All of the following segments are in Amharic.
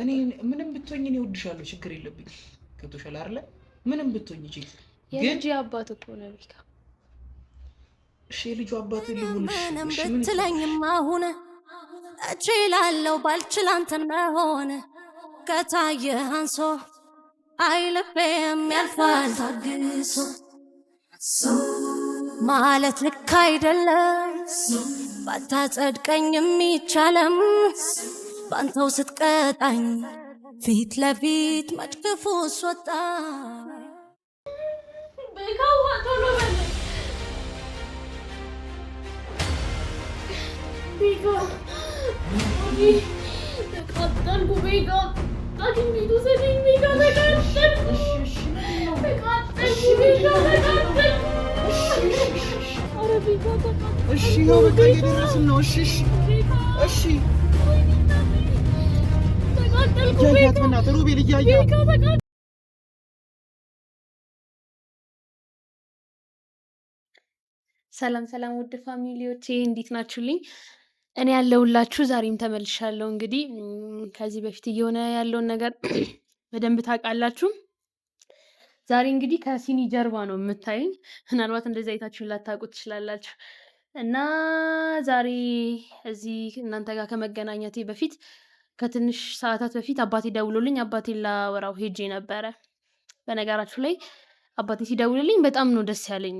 እኔ ምንም ብትሆኝ እኔ እወድሻለሁ፣ ችግር የለብኝ። ገብቶሻል አይደለ? ምንም ብትሆኝ እቺ የልጅ አባት እኮ ነው ቢካ። እሺ የልጁ አባት ልሁንሽ። እሺ ምን ትለኝማ አሁን እችላለሁ ባልችል አንተን መሆን ከታየህ አንሶ አይልቤም ያልፋል ታግሶ ማለት ልክ አይደለም ባታጸድቀኝ የሚቻለም ባንተው ስትቀጣኝ ፊት ለፊት መጭክፉ ስወጣ ቤካዋ ቶሎ በል ቤካ ተቃጠልኩ ቤካ ሐኪም ቤት ውሰደኝ ቤካ ተቃጠልኩ ኧረ ቤካ ተቃጠልኩ እሺ ነው በቃ እየደረስን ነው እሺ እሺ ተቃጠልኩ ቤካ በእናትህ ሩቤል እያየህ ሰላም ሰላም ውድ ፋሚሊዎቼ እንዴት ናችሁልኝ? እኔ ያለሁላችሁ ዛሬም ተመልሻለሁ። እንግዲህ ከዚህ በፊት እየሆነ ያለውን ነገር በደንብ ታውቃላችሁ። ዛሬ እንግዲህ ከሲኒ ጀርባ ነው የምታዩኝ። ምናልባት እንደዚህ አይታችሁን ላታውቁ ትችላላችሁ። እና ዛሬ እዚህ እናንተ ጋር ከመገናኘቴ በፊት ከትንሽ ሰዓታት በፊት አባቴ ደውሎልኝ አባቴን ላወራው ሄጄ ነበረ። በነገራችሁ ላይ አባቴ ሲደውልልኝ በጣም ነው ደስ ያለኝ።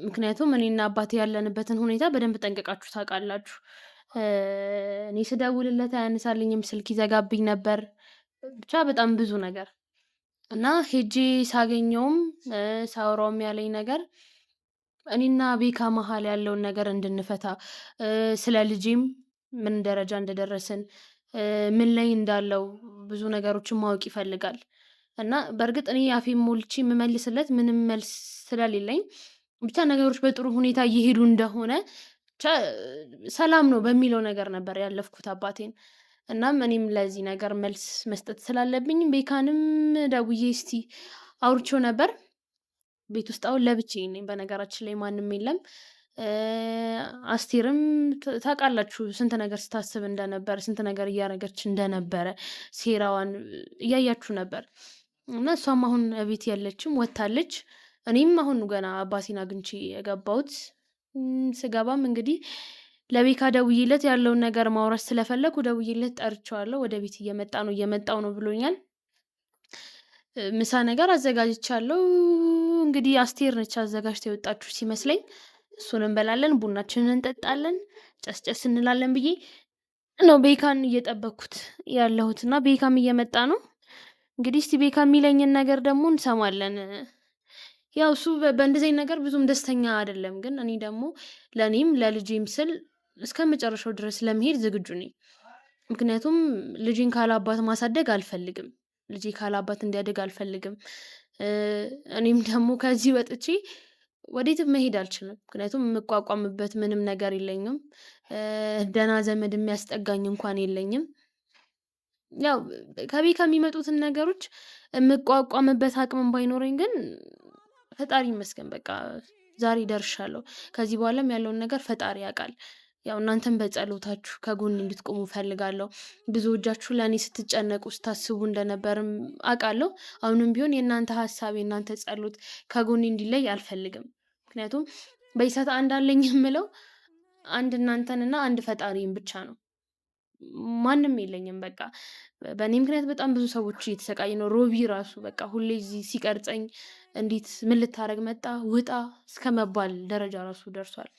ምክንያቱም እኔና አባቴ ያለንበትን ሁኔታ በደንብ ጠንቅቃችሁ ታውቃላችሁ። እኔ ስደውልለት አያነሳልኝም፣ ስልክ ይዘጋብኝ ነበር፣ ብቻ በጣም ብዙ ነገር እና ሄጄ ሳገኘውም ሳወራውም ያለኝ ነገር እኔና ቤካ መሀል ያለውን ነገር እንድንፈታ፣ ስለ ልጄም ምን ደረጃ እንደደረስን፣ ምን ላይ እንዳለው ብዙ ነገሮችን ማወቅ ይፈልጋል። እና በእርግጥ እኔ አፌን ሞልቼ የምመልስለት ምንም መልስ ስለሌለኝ ብቻ ነገሮች በጥሩ ሁኔታ እየሄዱ እንደሆነ ብቻ ሰላም ነው በሚለው ነገር ነበር ያለፍኩት አባቴን። እናም እኔም ለዚህ ነገር መልስ መስጠት ስላለብኝ ቤካንም ደውዬ እስቲ አውርቼው ነበር። ቤት ውስጥ አሁን ለብቻዬ ነኝ፣ በነገራችን ላይ ማንም የለም። አስቴርም ታውቃላችሁ ስንት ነገር ስታስብ እንደነበረ፣ ስንት ነገር እያደረገች እንደነበረ ሴራዋን እያያችሁ ነበር። እና እሷም አሁን ቤት የለችም፣ ወታለች። እኔም አሁን ገና አባቴን አግኝቼ የገባሁት። ስገባም እንግዲህ ለቤካ ደውዬለት ያለውን ነገር ማውራት ስለፈለኩ ደውዬለት ጠርቼዋለሁ። ወደ ቤት እየመጣው ነው ብሎኛል። ምሳ ነገር አዘጋጅቻለሁ። እንግዲህ አስቴር ነች አዘጋጅታ የወጣችሁ ሲመስለኝ። እሱን እንበላለን፣ ቡናችንን እንጠጣለን፣ ጨስጨስ እንላለን ብዬ ነው ቤካን እየጠበኩት ያለሁት እና ቤካም እየመጣ ነው። እንግዲህ እስቲ ቤካ የሚለኝን ነገር ደግሞ እንሰማለን። ያው እሱ በእንደዚህ ነገር ብዙም ደስተኛ አይደለም፣ ግን እኔ ደግሞ ለእኔም ለልጄም ስል እስከ መጨረሻው ድረስ ለመሄድ ዝግጁ ነኝ። ምክንያቱም ልጄን ካላባት ማሳደግ አልፈልግም፣ ልጄ ካላባት እንዲያደግ አልፈልግም። እኔም ደግሞ ከዚህ ወጥቼ ወዴትም መሄድ አልችልም፣ ምክንያቱም የምቋቋምበት ምንም ነገር የለኝም። ደህና ዘመድ የሚያስጠጋኝ እንኳን የለኝም። ያው ከቤካ የሚመጡትን ነገሮች የምቋቋምበት አቅም ባይኖረኝ ግን ፈጣሪ ይመስገን በቃ ዛሬ ደርሻለሁ። ከዚህ በኋላም ያለውን ነገር ፈጣሪ ያውቃል። ያው እናንተም በጸሎታችሁ ከጎን እንድትቆሙ ፈልጋለሁ። ብዙዎቻችሁ ለእኔ ስትጨነቁ ስታስቡ እንደነበርም አውቃለሁ። አሁንም ቢሆን የእናንተ ሀሳብ የእናንተ ጸሎት ከጎን እንዲለይ አልፈልግም። ምክንያቱም በዚህ ሰዓት አንድ አለኝ የምለው አንድ እናንተንና አንድ ፈጣሪን ብቻ ነው። ማንም የለኝም። በቃ በእኔ ምክንያት በጣም ብዙ ሰዎች እየተሰቃይ ነው። ሮቢ ራሱ በቃ ሁሌ እዚህ ሲቀርጸኝ እንዴት ምን ልታረግ መጣ ውጣ እስከ መባል ደረጃ ራሱ ደርሷል።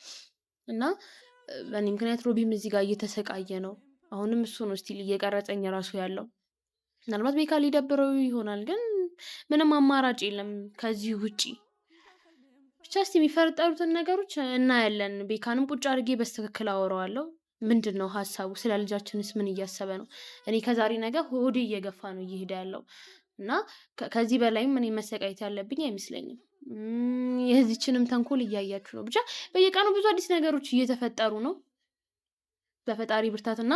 እና በእኔ ምክንያት ሮቢም እዚህ ጋር እየተሰቃየ ነው። አሁንም እሱ ነው ስቲል እየቀረጸኝ ራሱ ያለው። ምናልባት ቤካ ሊደብረው ይሆናል፣ ግን ምንም አማራጭ የለም ከዚህ ውጪ። ብቻ እስቲ የሚፈጠሩትን ነገሮች እናያለን። ቤካንም ቁጭ አድርጌ በስትክክል አወራዋለሁ። ምንድን ነው ሀሳቡ? ስለ ልጃችንስ ምን እያሰበ ነው? እኔ ከዛሬ ነገ ሆዴ እየገፋ ነው እየሄደ ያለው እና ከዚህ በላይም እኔ መሰቃየት ያለብኝ አይመስለኝም። የዚችንም ተንኮል እያያችሁ ነው። ብቻ በየቀኑ ብዙ አዲስ ነገሮች እየተፈጠሩ ነው። በፈጣሪ ብርታትና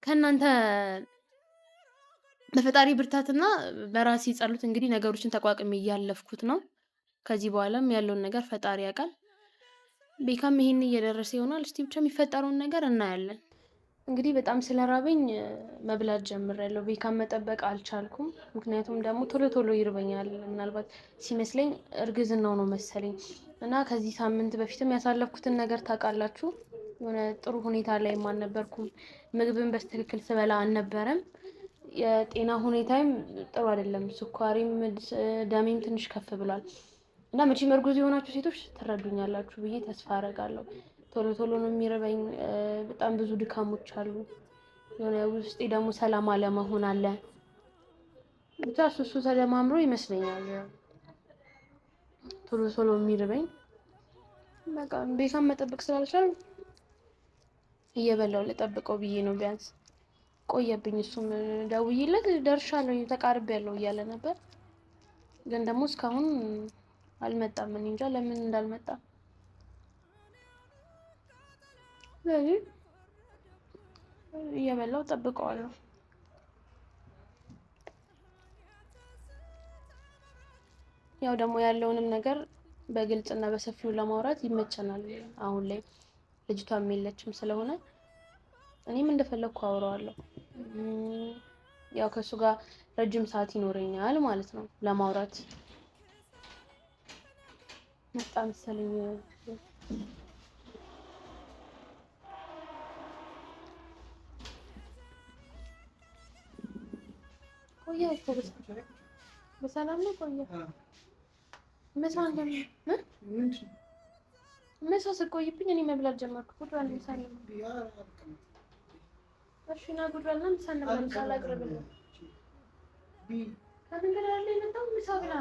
ከእናንተ በፈጣሪ ብርታትና በራሴ ጸሎት እንግዲህ ነገሮችን ተቋቁሜ እያለፍኩት ነው። ከዚህ በኋላም ያለውን ነገር ፈጣሪ ያውቃል። ቤካም ይሄን እየደረሰ ይሆናል። እስቲ ብቻ የሚፈጠረውን ነገር እናያለን። እንግዲህ በጣም ስለራበኝ መብላት ጀምሬያለሁ። ቤካን መጠበቅ አልቻልኩም። ምክንያቱም ደግሞ ቶሎ ቶሎ ይርበኛል። ምናልባት ሲመስለኝ እርግዝናው ነው መሰለኝ እና ከዚህ ሳምንት በፊትም ያሳለፍኩትን ነገር ታውቃላችሁ። የሆነ ጥሩ ሁኔታ ላይም አልነበርኩም። ምግብን በትክክል ስበላ አልነበረም። የጤና ሁኔታዬም ጥሩ አይደለም። ስኳሬም ደሜም ትንሽ ከፍ ብሏል እና መቼም እርጉዝ የሆናችሁ ሴቶች ትረዱኛላችሁ ብዬ ተስፋ አደርጋለሁ። ቶሎ ቶሎ ነው የሚርበኝ። በጣም ብዙ ድካሞች አሉ። የሆነ ውስጤ ደግሞ ሰላም አለመሆን አለ። ብቻ እሱ ተደማምሮ ይመስለኛል ቶሎ ቶሎ የሚርበኝ። በቃ ቤካን መጠበቅ ስላልቻል እየበላው ልጠብቀው ብዬ ነው። ቢያንስ ቆየብኝ። እሱም ደውዬለት ደርሻለሁ ተቃርቤያለሁ እያለ ነበር፣ ግን ደግሞ እስካሁን አልመጣም። እኔ እንጃ ለምን እንዳልመጣ። ስለዚህ እየበላው ጠብቀዋለሁ። ያው ደግሞ ያለውንም ነገር በግልጽ እና በሰፊው ለማውራት ይመቸናል። አሁን ላይ ልጅቷም የለችም ስለሆነ እኔም እንደፈለኩ አወራዋለሁ። ያው ከሱ ጋር ረጅም ሰዓት ይኖረኛል ማለት ነው ለማውራት። በጣም መሰለኝ ቆየ እኮ በሰላም ነው ቆየ። ምሳ ስቆይብኝ እኔ መብላት ጀመርኩ። ጉድዋል ምሳ ነው። እሺ ና ጉድዋል ና ምሳ እንብላ። ምሳ ላቅርብልህ። ከመንገድ ላይ የመጣው ምሳ ብላ።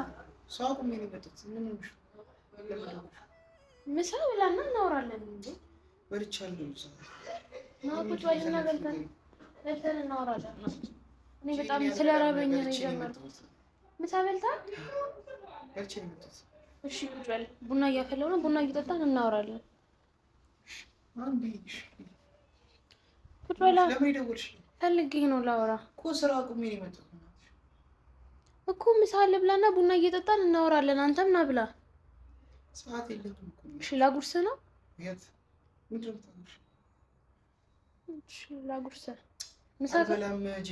ሳቁም የኔ በጥት ምን ነው ምሳ ብላና እናወራለን እንዴ? በልቻለሁ። ምሳ ና ጉድዋል እና በልተን እናወራለን። እኔ በጣም ስለራበኝ ነው የጀመርኩት። ምሳ በልተሃል? በልቼ ነው የመጣሁት። እሺ ቁጭ በል። ቡና እያፈላሁ ነው። ቡና እየጠጣን እናወራለን። ቁጭ በል። ለምን ደወልሽ? ፈልጌህ ነው ላወራ እኮ። ስራ አቁሜ ነው የመጣሁት እኮ። ምሳ ልብላና ቡና እየጠጣን እናወራለን። አንተም ና ብላ። ሰዓት የለኝም እኮ። እሺ ላጉርስ ነው? የት ምንድን ነው የምታጉርሽ? እሺ ላጉርስ። ምሳ አልበላም እንጂ።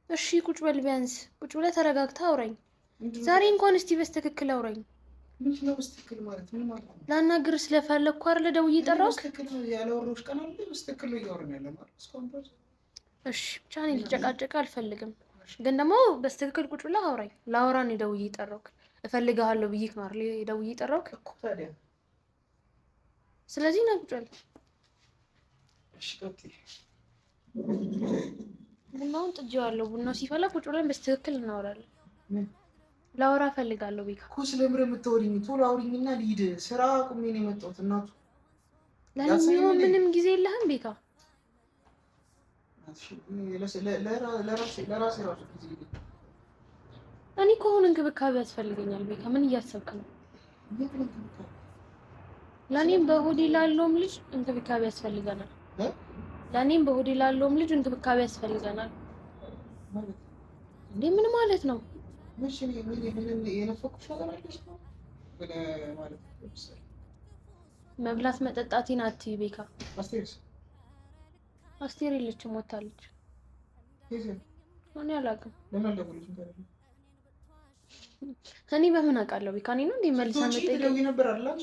እሺ ቁጭ በል። ቢያንስ ቁጭ ብለህ ተረጋግተህ አውራኝ። ዛሬ እንኳን እስቲ በስትክክል አውራኝ። ምንድን ነው በስትክክል ማለት? ምን ማለት ነው? ላናግርህ ስለፈለግኩ አይደለ ደውዬ ጠራሁህ። በስትክክል ያላወራሁሽ ቀን አለ? በስትክክል ነው እያወራን ያለ ማለት እስካሁን ድረስ። እሺ ብቻ እኔ ልጨቃጨቅ አልፈልግም፣ ግን ደግሞ በስትክክል ቁጭ ብለህ አውራኝ። ላወራ ነው ደውዬ ጠራሁህ። እፈልግሃለሁ ብዬሽ ነው አይደል ደውዬ ጠራሁህ እኮ። ታዲያ ስለዚህ ና ቁጭ በል። እሺ ቀጥይ። ቡናውን ጥጄዋለሁ። ቡናው ሲፈላ ቁጭ ብለን በስትክክል እናወራለን። ምን ላወራ እፈልጋለሁ። ቤካ እኮ ስለምረ የምታወሪኝ ቶሎ አውሪኝና ልሂድ። ስራ አቁሜ ነው የመጣሁት። እናቱ ለኔ የሚሆን ምንም ጊዜ የለህም ቤካ? ለራሴ ራሱ ጊዜ እኔ እኮ አሁን እንክብካቤ ያስፈልገኛል ቤካ። ምን እያሰብክ ነው? ለኔም በሆዴ ላለውም ልጅ እንክብካቤ ያስፈልገናል። ለኔም በሆዴ ላለውም ልጅ እንክብካቤ ያስፈልገናል። እንዴ ምን ማለት ነው? መብላት መጠጣቴን አትይ ቤካ። አስቴር የለችም፣ ወታለች። እኔ አላውቅም። እኔ በምን አውቃለሁ ቤካ? እኔ ነው እንዴ መልሳ መጠየቅ ነበር አላች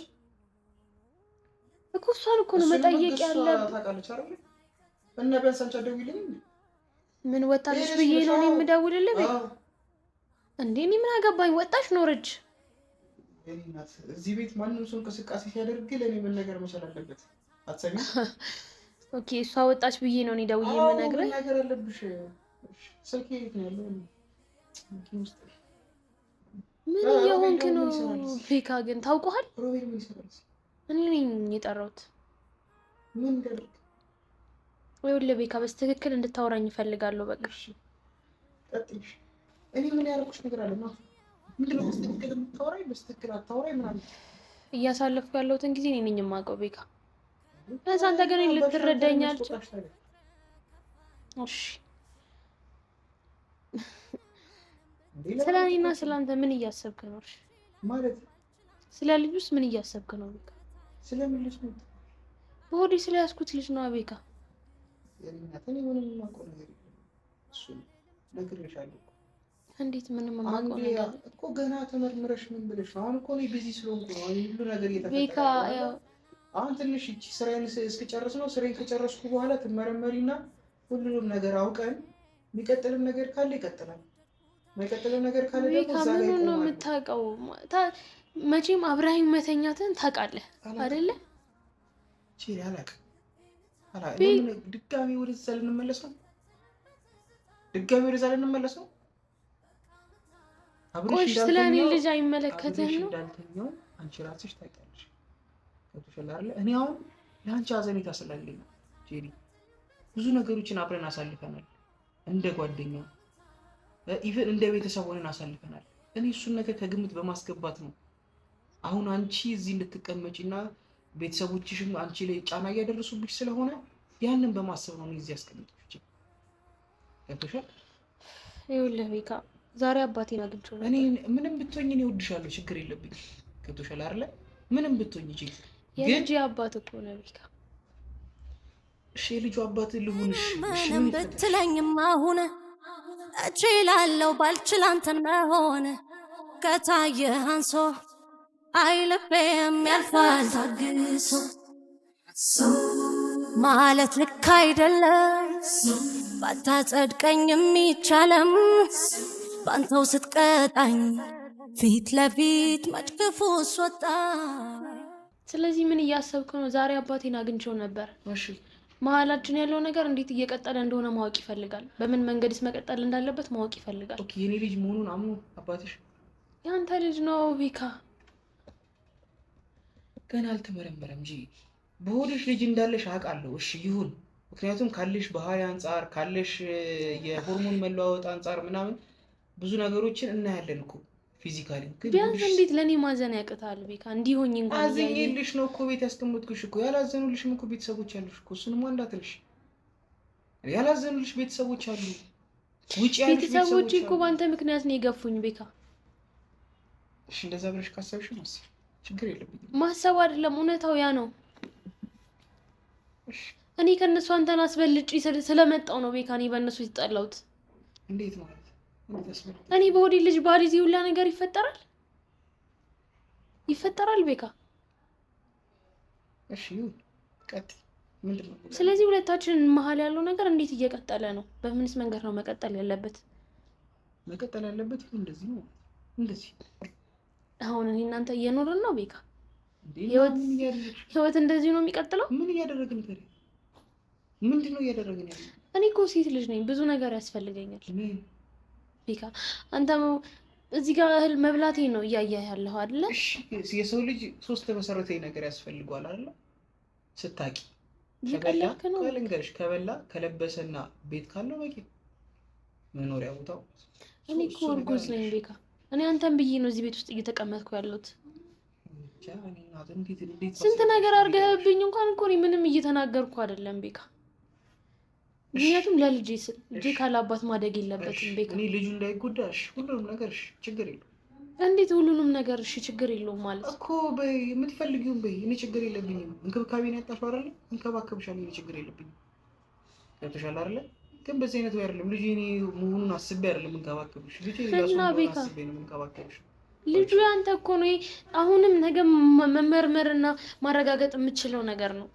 እኮ። እሷን እኮ ነው መጠየቅ ያለብህ። እና ቢያንስ አንቺ አትደውይልኝም? ምን ወታለች ብዬ ነው እኔ የምደውልልህ ቤካ? እንዴ እኔ ምን አገባኝ? ወጣች ኖረች። እዚህ ቤት ማንም ሰው እንቅስቃሴ ሲያደርግ ለእኔ መነገር መቻል አለበት። አትሰሚም? ኦኬ እሷ ወጣች ብዬ ነው እኔ ደውዬ የምነግርህ። ነገር አለብሽ። ስልኬ የት ነው ያለው? ምን እየሆንክ ነው ቤካ? ግን ታውቀዋል? ሮቤል ምን ይሰራል? እኔ ነኝ የጠራሁት። ምን እንደልክ ይኸውልህ ቤካ፣ በስትክክል እንድታወራኝ እፈልጋለሁ። በቃ ቀጥይሽ። እኔ ምን ያደረኩሽ ነገር አለ? ምንድን ነው በስትክክል የምታወራኝ? በስትክክል አታወራኝ ምናምን። እያሳለፍኩ ያለሁትን ጊዜ እኔ ነኝ የማውቀው ቤካ። ለዛ አንተ ግን ልትረዳኝ አልቻልክም። እሺ ስለ እኔና ስለ አንተ ምን እያሰብክ ነው? ማለት ስለ ልጁስ ምን እያሰብክ ነው ቤካ? ስለምን ልጅ ነው? በሆዴ ስለያዝኩት ልጅ ነው ቤካ። የኔናተን ምንም የማውቀው ነገር የለም። እሱ ነግሬሻለሁ። እንዴት ምንም የማውቀው ነገር እኮ ገና ተመርምረሽ ምን ብለሽ ነው? አሁን እኮ እኔ ቢዚ ስለሆንኩ ነው ሁሉ ነገር እየተፈጠረ። አሁን ትንሽ እቺ ስራዬን እስክጨርስ ነው። ስራዬን ከጨረስኩ በኋላ ትመረመሪና ሁሉንም ነገር አውቀን የሚቀጥልም ነገር ካለ ይቀጥላል። የማይቀጥልም ነገር ካለ ደግሞ እዛ ላይ ነው የምታውቀው። መቼም አብረኸኝ መተኛትን ታውቃለህ አይደለ? ቺሪ አላውቅም። ድጋሚ ወደዛ ልንመለስ ነው? ድጋሚ ወደዛ ልንመለስ ነው? ቆይ ስለ እኔ ልጅ አይመለከትህም ነው? እንዳልተኛው አንቺ ራስሽ ታውቂያለሽ። ገብቶሻል አይደለ? እኔ አሁን ለአንቺ አዘኔታ ስላለኝ ነው ጄሪ። ብዙ ነገሮችን አብረን አሳልፈናል። እንደ ጓደኛ ኢቨን እንደ ቤተሰብ ሆነን አሳልፈናል። እኔ እሱን ነገር ከግምት በማስገባት ነው አሁን አንቺ እዚህ እንድትቀመጪና ቤተሰቦችሽም አንቺ ላይ ጫና እያደረሱብሽ ስለሆነ ያንን በማሰብ ነው እዚህ ያስቀምጥኩሽ። ገብቶሻል? ይኸውልህ ቤካ ዛሬ አባቴን አግኝቼው እኔ ምንም ብትሆኝ እኔ እወድሻለሁ፣ ችግር የለብኝም። ገብቶሻል አይደለ? ምንም ብትሆኝ ግን የልጅ አባት እኮ ነው ቤካ። እሺ የልጁ አባት ልሁንሽ። ምንም ብትለኝም አሁን እችላለሁ ባልችል አንተን መሆን ከታየህ አንሶ አይልቤም ያልፋል ታግሶ ማለት ልክ አይደለም ባታጸድቀኝ የሚቻለም ባንተው ስትቀጣኝ ፊት ለፊት መጭክፉ ወጣ። ስለዚህ ምን እያሰብክ ነው? ዛሬ አባቴን አግኝቼው ነበር። እሺ መሀላችን ያለው ነገር እንዴት እየቀጠለ እንደሆነ ማወቅ ይፈልጋል። በምን መንገድስ መቀጠል እንዳለበት ማወቅ ይፈልጋል። ኦኬ የኔ ልጅ መሆኑን አምኖ አባትሽ ያንተ ልጅ ነው ቤካ። ገና አልተመረመረም እንጂ በሆድሽ ልጅ እንዳለሽ አውቃለሁ። እሺ ይሁን። ምክንያቱም ካለሽ ባህሪ አንጻር ካለሽ የሆርሞን መለዋወጥ አንጻር ምናምን ብዙ ነገሮችን እናያለን እኮ ፊዚካሊ። ቢያንስ እንዴት ለኔ ማዘን ያቅታል ቤካ? እንዲሆኝ እንኳን አዘኝልሽ ነው እኮ ቤት ያስቀመጥኩሽ እኮ። ያላዘኑልሽም እኮ ቤተሰቦች አሉሽ እኮ። እሱንም እንዳትልሽ። ያላዘኑልሽ ቤተሰቦች አሉ። ውጪ ያሉሽ ቤተሰቦች እኮ ባንተ ምክንያት ነው የገፉኝ ቤካ። እሺ እንደዛ ብለሽ ካሰብሽ ነው ችግር የለብኝም። ማሰብ አይደለም እውነታው ያ ነው። እኔ ከነሱ አንተን አስበልጬ ስለመጣው ነው ቤካ እኔ በእነሱ የተጠላሁት። እንዴት ማለት? እኔ በሆዴ ልጅ ባሪዝ ሁላ ነገር ይፈጠራል ቤካ። እሺ ይሁን ቀጥይ። ምንድነው? ስለዚህ ሁለታችን መሀል ያለው ነገር እንዴት እየቀጠለ ነው? በምንስ መንገድ ነው መቀጠል ያለበት? መቀጠል ያለበት እንደዚህ ነው። እንደዚህ አሁን እኔ እናንተ እየኖርን ነው ቤካ። ህይወት እንደዚህ ነው የሚቀጥለው? ምን እያደረግን ነው? ምንድነው እያደረግን ያለው? እኔ እኮ ሴት ልጅ ነኝ፣ ብዙ ነገር ያስፈልገኛል ቤካ። አንተ እዚህ ጋር እህል መብላቴ ነው እያየህ ያለው አይደለ? እሺ የሰው ልጅ ሶስት መሰረታዊ ነገር ያስፈልገዋል አይደለ? ስታቂ ከበላ ከለበሰና ቤት ካለው በቂ መኖሪያ ቦታው። እኔ እኮ እርጉዝ ነኝ ቤካ። እኔ አንተን ብዬ ነው እዚህ ቤት ውስጥ እየተቀመጥኩ ያለሁት። ስንት ነገር አድርገህብኝ እንኳን እኮ ምንም እየተናገርኩ አይደለም ቤካ። ምክንያቱም ለልጄ ስል ልጄ ካላባት ማደግ የለበትም ቤካ። እኔ ልጁ እንዳይጎዳሽ ሁሉንም ነገር ችግር የለውም። እንዴት ሁሉንም ነገር ችግር የለውም ማለት እኮ በይ፣ የምትፈልጊውን በይ። እኔ ችግር የለብኝም። እንክብካቤን ያጣሽው አይደለ? እንከባከብሻለሁ። እኔ ችግር የለብኝም። ገብቶሻል አይደለ? ግን በዚህ አይነት ወይ አይደለም። ልጁ እኔ መሆኑን አስቤ አይደለም እንከባከብሽ። ልጁ እና ቤካ አስቤ ነው እንከባከብሽ። ልጁ ያንተ እኮ ነው። አሁንም ነገ መመርመርና ማረጋገጥ የምችለው ነገር ነው።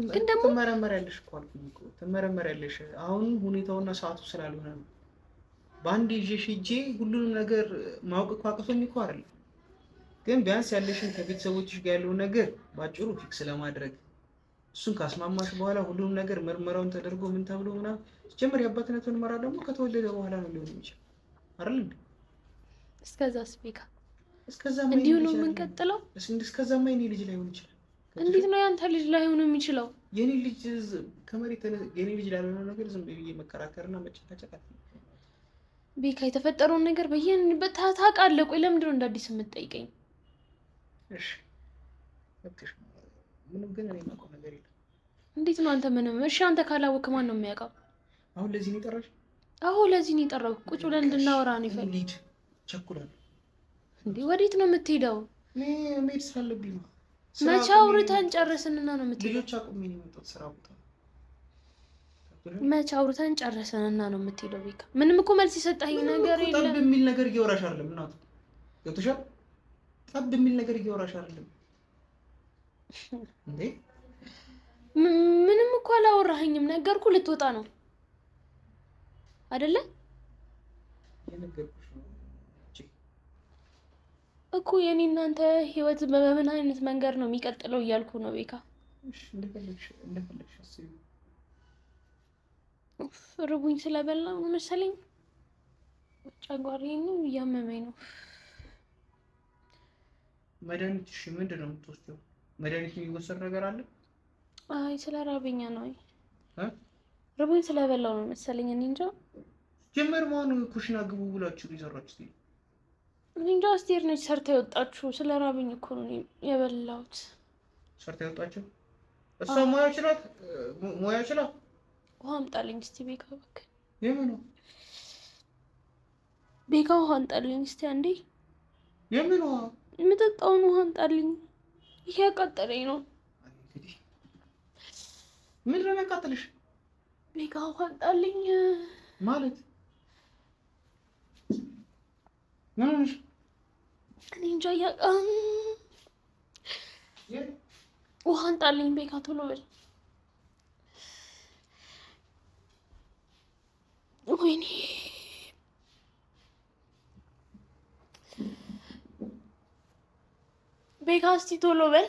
ግን ደግሞ ትመረመሪያለሽ እኮ አልኩኝ እኮ ትመረመሪያለሽ። አሁን ሁኔታውና ሰዓቱ ስላልሆነ ነው። በአንድ ይዤሽ ሂጄ ሁሉንም ነገር ማወቅ እኮ አቅቶኝ እኮ አይደለም። ግን ቢያንስ ያለሽን ከቤተሰቦችሽ ጋር ያለውን ነገር ባጭሩ ፊክስ ለማድረግ እሱን ካስማማሽ በኋላ ሁሉንም ነገር ምርመራውን ተደርጎ ምን ተብሎ ምናምን ሲጀመር የአባትነት ምርመራ ደግሞ ከተወለደ በኋላ ነው ሊሆን የሚችል አይደል እንዴ? እስከዛስ ቤካ እስከዛማ እንዲሁ ነው የምንቀጥለው። እስከዛማ የኔ ልጅ ላይሆን ይችላል። እንዴት ነው ያንተ ልጅ ላይሆን የሚችለው? የኔ ልጅ ከመሬት የኔ ልጅ ላልሆነ ነገር ዝም ብዬ መከራከርና መጨቃጨቅ ቤካ። የተፈጠረውን ነገር በየንበት ታውቃለህ። ቆይ ለምንድን ነው እንደ አዲስ የምትጠይቀኝ? እሺ እሺ ምንም ግን እኔ የማውቀው ነገር የለም። እንዴት ነው አንተ ምንም? እሺ አንተ ካላወቅህ ማን ነው የሚያውቀው? አሁን ለዚህ ነው የጠራሽ? አዎ ለዚህ ነው የጠራው። ቁጭ ብለን እንድናወራ ነው ይፈልግ። ቸኩላለሁ። እንዴ ወዴት ነው የምትሄደው? መሄድ ስላለብኝ ነው። መቼ አውርተን ጨርስንና ነው የምትሄደው? ልጆች አቁሜ ነው የመጣሁት ስራ ቦታ። መች አውርተን ጨረሰንና ነው የምትሄደው? ቤካ ምንም እኮ መልስ የሰጠኸኝ ነገር የለም። ጠብ የሚል ነገር እያወራሽ አይደለም እናቱ ገብቶሻል? ጠብ የሚል ነገር እያወራሽ አይደለም እንዴ? ምንም እኮ አላወራኸኝም። ነገርኩ ልትወጣ ነው አይደለ? የነገርኩሽ ነው እኮ የኔ እናንተ ህይወት በምን አይነት መንገድ ነው የሚቀጥለው እያልኩ ነው ቤካ። እሺ እንደፈለግሽ አስቢ። ርቡኝ ስለበላው ነው መሰለኝ ጨጓራዬን እያመመኝ ነው። መድኃኒት እሺ ምንድን ነው የምትወስጂው? መድኃኒት የሚወሰድ ነገር አለ? አይ ስለ ራበኛ ነው። ርቡኝ ስለበላው ነው መሰለኝ። እኔ እንጃ ጀመር ማን ኩሽና ግቡ ብላችሁ ይሰራችሁ? እኔ እንጃ አስቴር ነች ሰርታ የወጣችሁ። ስለ ራበኝ እኮ ነው የበላሁት። ሰርታ የወጣችሁ እሷ ሙያ ይችላል። ውሃ አምጣልኝ እስቲ ቤካ እባክህ። የምን ቤካ ውሃ አምጣልኝ እስቲ አንዴ። የምን ውሃ? የምጠጣውን ውሃ አምጣልኝ። ይሄ ያቃጠለኝ ነው። ምንድን ነው የሚያቃጥልሽ? ቤካ ውሃ አምጣልኝ ማለት ምን ሆነሽ? እኔ እንጃ ውሃ አምጣልኝ ቤካ ቶሎ በል። ወይኔ ቤካ እስቲ ቶሎ በል።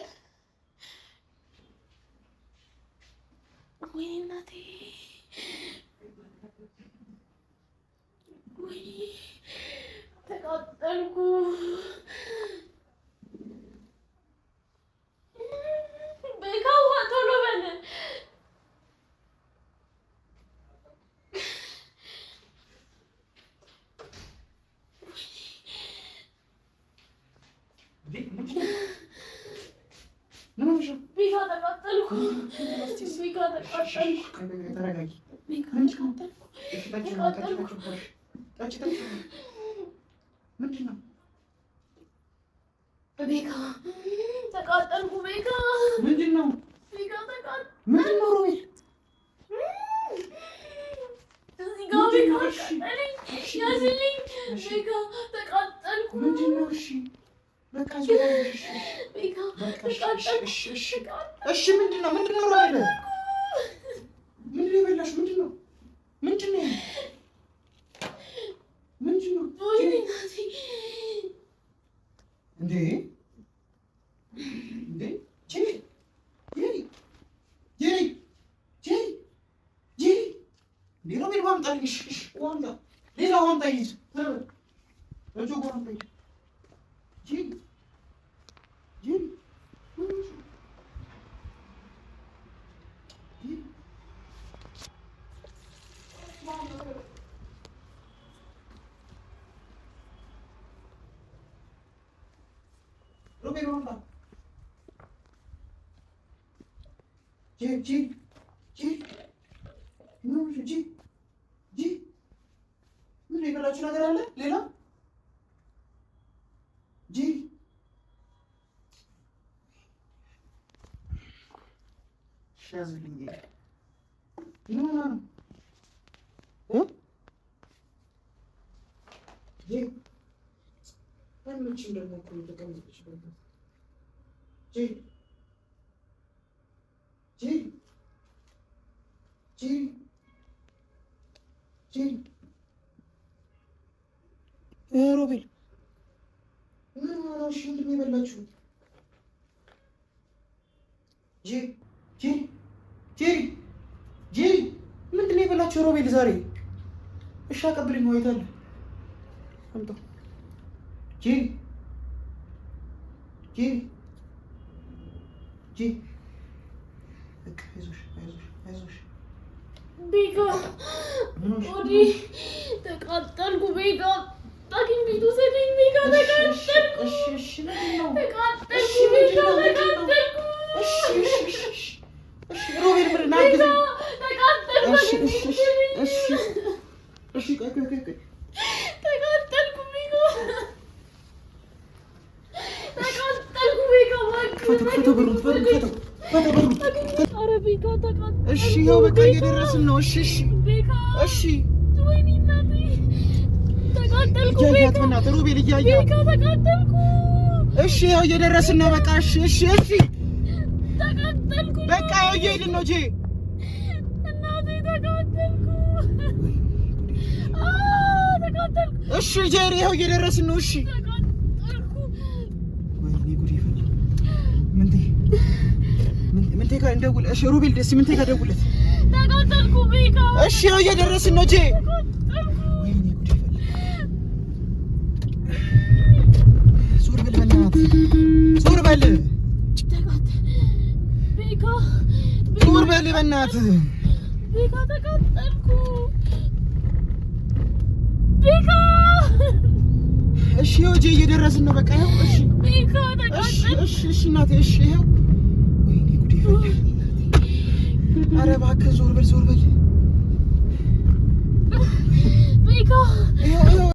ወይኔ እናቴ ወይኔ ተቃጠልኩ። ቤካ ውሃ ቶሎ በል። ቤካ ተቃጠልኩ። ቤካ ተቃጠልኩ። ተረጋጊ። ምንድን ነው? ቤካ ተቃጠልኩ። ቤካ ምንድን ነው? ቤካ ተቃጠልኩ። ምንድን ነው? ሮቤል እዚህ ጋር ቤካ ተቃጠለኝ። ያዝልኝ። ቤካ ተቃጠልኩ። ምንድን ነው? እሺ በቃ ቤካ ተቃጠልኩ። እሺ ምንድን ነው? ምንድን ነው? ሮቤል ምንድን ነው የበላሽ? ምንድን ነው? ምንድን ነው? ምንድን ነው? እንዴ እንዴ ጄሪ ሌላ ቤት ዋምጣልሽ። ዋምጣ ሌላ ዋምጣ ይዝ እጆ ዋምጣ ይዝ ጄሪ ሮቤል ዋምጣ ጄሪ ምን የበላችሁ ነገር አለ ሌላ? ጄሪ ያዝልኝ። ምን ሆና ነው? አንቺም ደግሞ እኮ የተቀመጠችበት ጄሪ ሮቤል ምን ሆነሽ? ምንድን ነው የበላችሁ? ጄሪ ምንድን ነው የበላችሁ? ሮቤል ዛሬ እሺ አቀብልኝ። ነው አይታለ አምጣ ጄሪ አይዞሽ ቤካ ወዲ ተቃጠልኩ። ቤካ ሐኪም ቤት ውሰደኝ። ቤካ ተቃጠልኩ። እሺ ምንድን ነው? ተቃጠልኩ። ቤካ ተቃጠልኩ። እሺ ሮቤል ምንድን ነው? አግዘኝ። ተቃጠልኩ። እሺ ቆይ ተቃጠልኩ። ቤካ ተቃጠልኩ። ቤካ ፈቶ በሩን ኧረ ቤካ እሺ ይኸው በቃ እየደረስን ነው። እሺ እሺ እሺ ወይኔ እናቴ ተቃጠልኩ። እያያት በእናትህ ሮቤል እያያት ተቃጠልኩ። እሺ ይኸው እየደረስን ነው። በቃ እሺ እሺ እሺ ተቃጠልኩ። በቃ ይኸው እየሄድን ነው። እናቴ ተቃጠልኩ። ተቃጠልኩ። እሺ ጄሪ ይኸው እየደረስን ነው። እሺ ተቃጠልኩ። ወይኔ ጉድ ይፈል ምንቴ ጋር እንደውል። እሺ ሮቤል ደስ ምንቴ ጋር ደውለት። ተቃጠልኩ ቤካ። እሺ ይኸው እየደረስን ነው። ወይኔ ጉድ ይፈል። ዞር በል በእናትህ ዞር በል ቤካ። ዞር በል በእናትህ ቤካ ተቃጠልኩ ቤካ። እሺ ይኸው እየደረስን ነው። በቃ ይኸው እሺ ቤካ ተቃጠልኩ። እሺ እናቴ እሺ ይኸው ወይኔ ጉድ ይፈል። ኧረ እባክህ ዞር በል